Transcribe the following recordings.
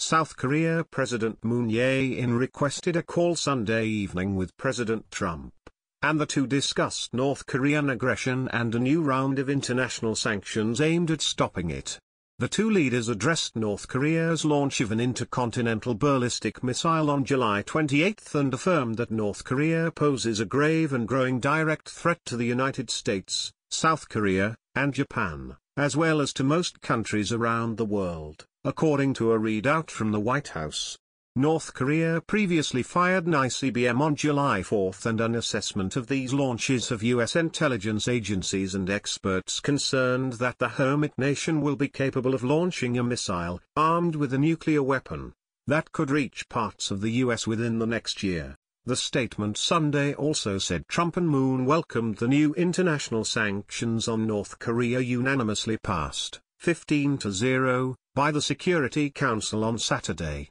South Korea President Moon Jae-in requested a call Sunday evening with President Trump, and the two discussed North Korean aggression and a new round of international sanctions aimed at stopping it. The two leaders addressed North Korea's launch of an intercontinental ballistic missile on July 28 and affirmed that North Korea poses a grave and growing direct threat to the United States, South Korea, and Japan, as well as to most countries around the world, according to a readout from the White House. North Korea previously fired an ICBM on July 4 and an assessment of these launches of U.S. intelligence agencies and experts concerned that the hermit nation will be capable of launching a missile, armed with a nuclear weapon, that could reach parts of the U.S. within the next year. The statement Sunday also said Trump and Moon welcomed the new international sanctions on North Korea unanimously passed, 15-0, by the Security Council on Saturday.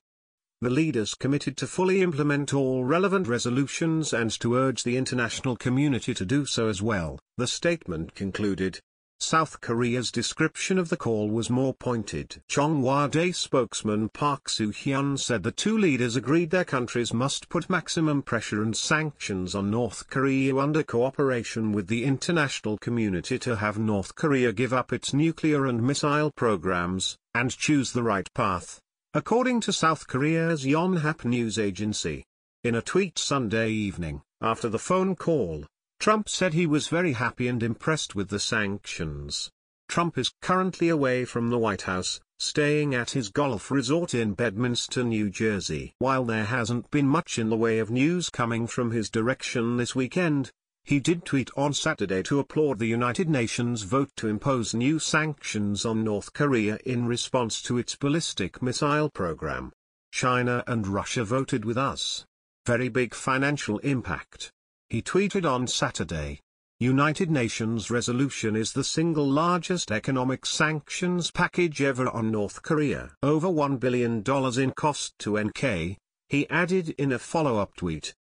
The leaders committed to fully implement all relevant resolutions and to urge the international community to do so as well, the statement concluded. South Korea's description of the call was more pointed. Chonghwa Dae spokesman Park Soo-hyun said the two leaders agreed their countries must put maximum pressure and sanctions on North Korea under cooperation with the international community to have North Korea give up its nuclear and missile programs, and choose the right path, according to South Korea's Yonhap news agency. In a tweet Sunday evening, after the phone call, Trump said he was very happy and impressed with the sanctions. Trump is currently away from the White House, staying at his golf resort in Bedminster, New Jersey. While there hasn't been much in the way of news coming from his direction this weekend, he did tweet on Saturday to applaud the United Nations vote to impose new sanctions on North Korea in response to its ballistic missile program. China and Russia voted with us. Very big financial impact. He tweeted on Saturday. United Nations resolution is the single largest economic sanctions package ever on North Korea. Over $1 billion in cost to NK, he added in a follow-up tweet.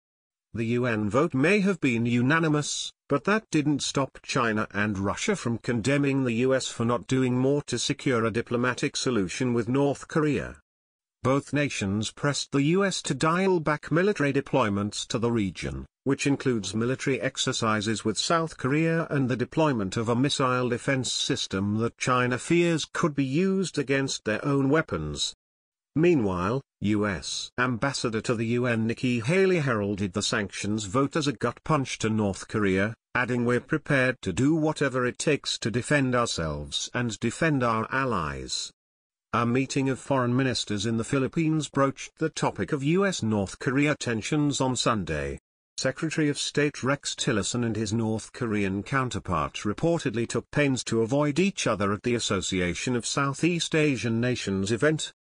The UN vote may have been unanimous, but that didn't stop China and Russia from condemning the US for not doing more to secure a diplomatic solution with North Korea. Both nations pressed the US to dial back military deployments to the region, which includes military exercises with South Korea and the deployment of a missile defense system that China fears could be used against their own weapons. Meanwhile, U.S. Ambassador to the UN Nikki Haley heralded the sanctions vote as a gut punch to North Korea, adding we're prepared to do whatever it takes to defend ourselves and defend our allies. A meeting of foreign ministers in the Philippines broached the topic of U.S.-North Korea tensions on Sunday. Secretary of State Rex Tillerson and his North Korean counterpart reportedly took pains to avoid each other at the Association of Southeast Asian Nations event,